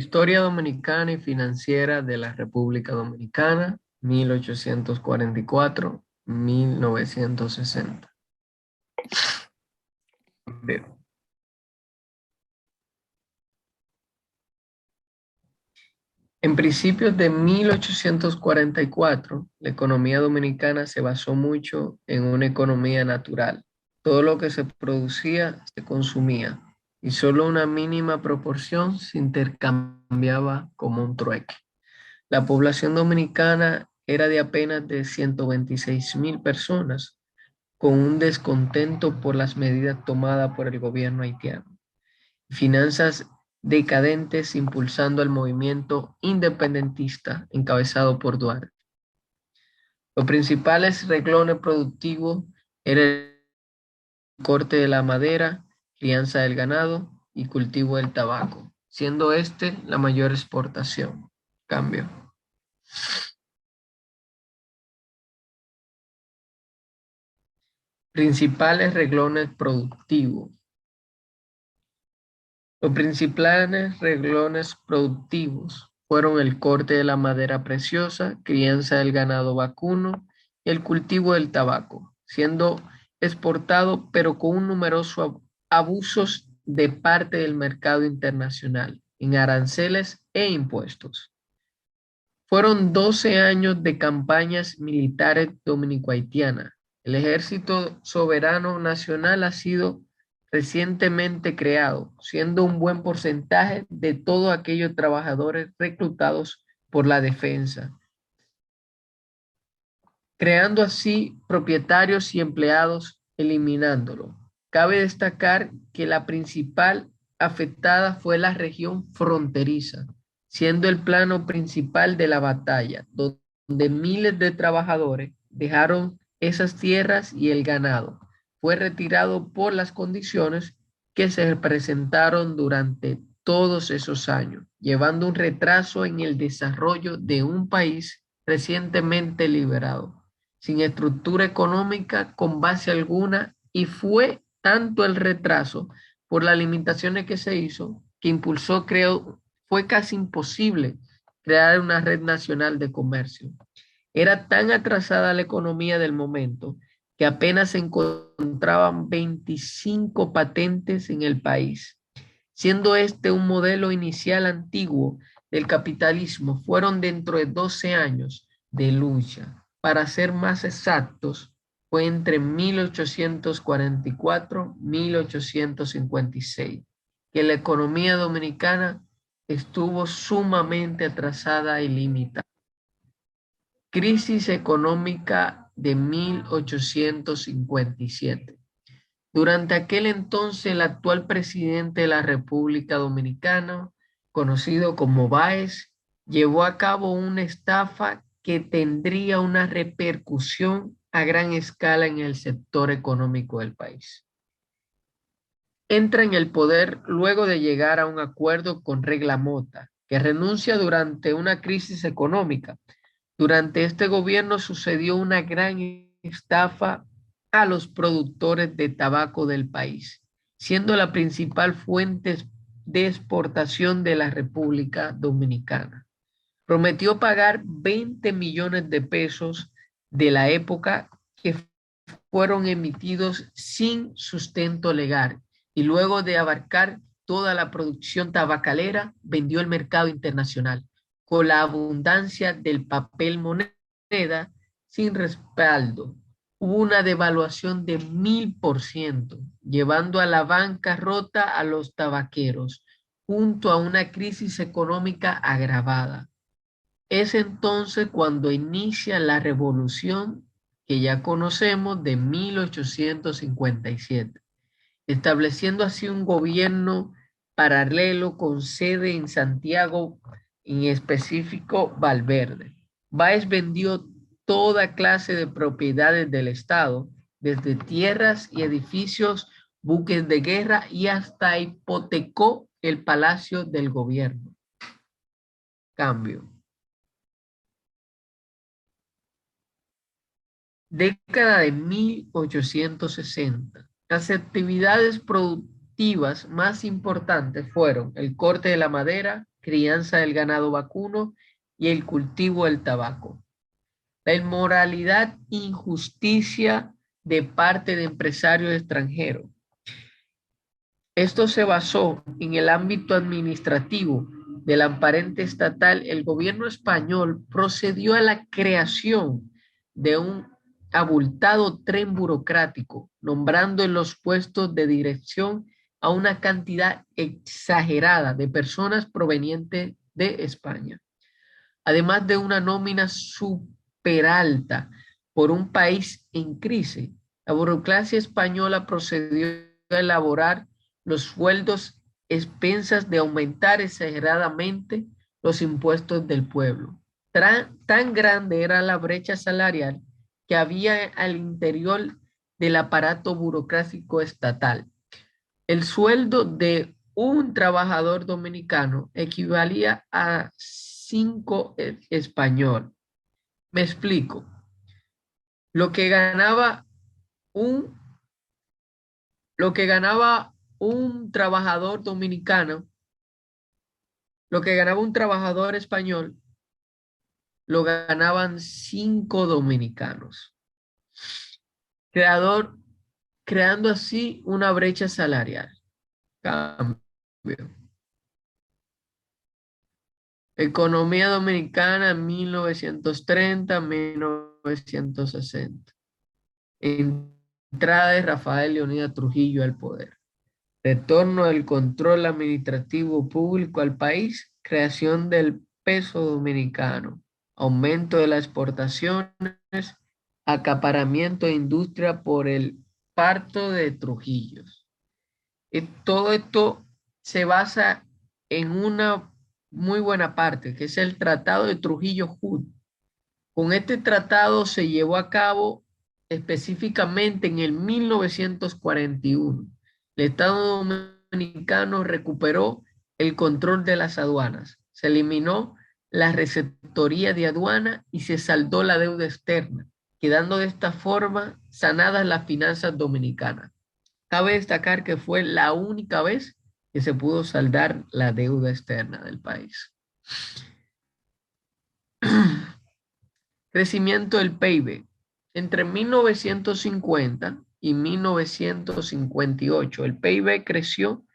Historia dominicana y financiera de la República Dominicana, 1844-1960. Bien. En principios de 1844, la economía dominicana se basó mucho en una economía natural. Todo lo que se producía se consumía y solo una mínima proporción se intercambiaba como un trueque. La población dominicana era de apenas de 126.000 personas, con un descontento por las medidas tomadas por el gobierno haitiano. Finanzas decadentes impulsando el movimiento independentista encabezado por Duarte. Los principales renglones productivos eran el corte de la madera, crianza del ganado y cultivo del tabaco, siendo este la mayor exportación. Cambio. Principales renglones productivos. Los principales renglones productivos fueron el corte de la madera preciosa, crianza del ganado vacuno y el cultivo del tabaco, siendo exportado pero con un numeroso abusos de parte del mercado internacional en aranceles e impuestos. Fueron 12 años de campañas militares dominico-haitianas. El Ejército Soberano Nacional ha sido recientemente creado, siendo un buen porcentaje de todos aquellos trabajadores reclutados por la defensa, creando así propietarios y empleados, eliminándolo. Cabe destacar que la principal afectada fue la región fronteriza, siendo el plano principal de la batalla, donde miles de trabajadores dejaron esas tierras y el ganado fue retirado por las condiciones que se presentaron durante todos esos años, llevando un retraso en el desarrollo de un país recientemente liberado, sin estructura económica con base alguna, y fue tanto el retraso por las limitaciones que se hizo que impulsó, creo, fue casi imposible crear una red nacional de comercio. Era tan atrasada la economía del momento que apenas se encontraban 25 patentes en el país. Siendo este un modelo inicial antiguo del capitalismo, fueron dentro de 12 años de lucha. Para ser más exactos, fue entre 1844 y 1856 que la economía dominicana estuvo sumamente atrasada y limitada. Crisis económica de 1857. Durante aquel entonces, el actual presidente de la República Dominicana, conocido como Báez, llevó a cabo una estafa que tendría una repercusión a gran escala en el sector económico del país. Entra en el poder luego de llegar a un acuerdo con Regla Mota, que renuncia durante una crisis económica. Durante este gobierno sucedió una gran estafa a los productores de tabaco del país, siendo la principal fuente de exportación de la República Dominicana. Prometió pagar 20 millones de pesos de la época que fueron emitidos sin sustento legal y luego de abarcar toda la producción tabacalera, vendió al mercado internacional con la abundancia del papel moneda sin respaldo. Hubo una devaluación de 1000%, llevando a la bancarrota a los tabaqueros, junto a una crisis económica agravada. Es entonces cuando inicia la revolución que ya conocemos de 1857, estableciendo así un gobierno paralelo con sede en Santiago, en específico Valverde. Báez vendió toda clase de propiedades del Estado, desde tierras y edificios, buques de guerra y hasta hipotecó el palacio del gobierno. Cambio. Década de 1860. Las actividades productivas más importantes fueron el corte de la madera, crianza del ganado vacuno y el cultivo del tabaco. La inmoralidad e injusticia de parte de empresarios extranjeros. Esto se basó en el ámbito administrativo de la aparente estatal. El gobierno español procedió a la creación de un abultado tren burocrático, nombrando en los puestos de dirección a una cantidad exagerada de personas provenientes de España, además de una nómina superalta por un país en crisis. La burocracia española procedió a elaborar los sueldos expensas de aumentar exageradamente los impuestos del pueblo. Tan grande era la brecha salarial que había al interior del aparato burocrático estatal. El sueldo de un trabajador dominicano equivalía a 5 español. Me explico. Lo que ganaba un, lo que ganaba un trabajador dominicano, lo que ganaba un trabajador español, lo ganaban 5 dominicanos. Creador, creando así una brecha salarial. Cambio. Economía dominicana 1930-1960. Entrada de Rafael Leónidas Trujillo al poder. Retorno del control administrativo público al país. Creación del peso dominicano. Aumento de las exportaciones. Acaparamiento de industria por el parto de Trujillo. Todo esto se basa en una muy buena parte, que es el Tratado de Trujillo-Hood. Con este tratado se llevó a cabo específicamente en el 1941. El Estado dominicano recuperó el control de las aduanas, se eliminó la receptoría de aduana y se saldó la deuda externa, quedando de esta forma sanadas las finanzas dominicanas. Cabe destacar que fue la única vez que se pudo saldar la deuda externa del país. Crecimiento del PIB. Entre 1950 y 1958, el PIB creció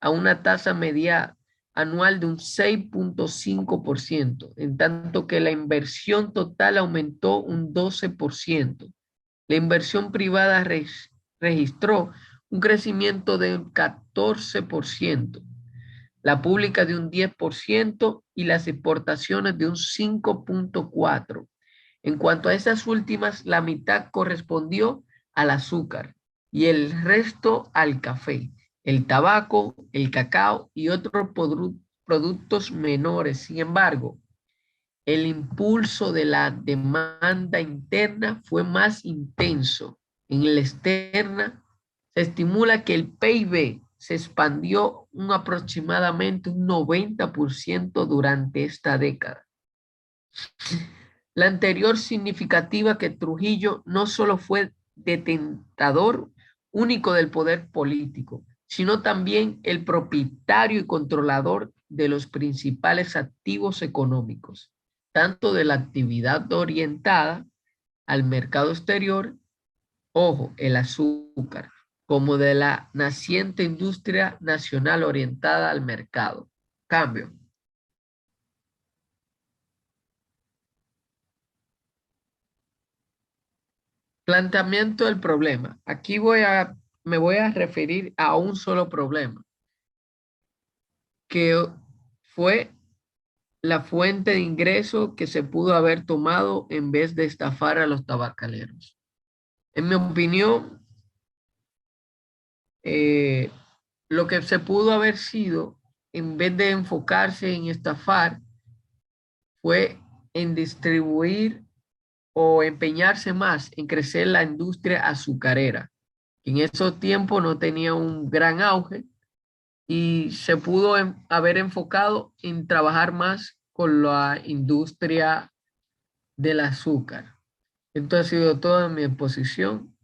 a una tasa media anual de un 6.5%, en tanto que la inversión total aumentó un 12%. La inversión privada registró un crecimiento de un 14%, la pública de un 10% y las exportaciones de un 5.4%. En cuanto a esas últimas, la mitad correspondió al azúcar y el resto al café, el tabaco, el cacao y otros productos menores. Sin embargo, el impulso de la demanda interna fue más intenso. En la externa, se estimula que el PIB se expandió aproximadamente un 90% durante esta década. La anterior significativa que Trujillo no solo fue detentador único del poder político, sino también el propietario y controlador de los principales activos económicos, tanto de la actividad orientada al mercado exterior, ojo, el azúcar, como de la naciente industria nacional orientada al mercado. Cambio. Planteamiento del problema. Aquí me voy a referir a un solo problema, que fue la fuente de ingreso que se pudo haber tomado en vez de estafar a los tabacaleros. En mi opinión, eh, lo que se pudo haber sido, en vez de enfocarse en estafar, fue en distribuir o empeñarse más en crecer la industria azucarera, que en esos tiempos no tenía un gran auge y se pudo haber enfocado en trabajar más con la industria del azúcar. Esto ha sido toda mi exposición.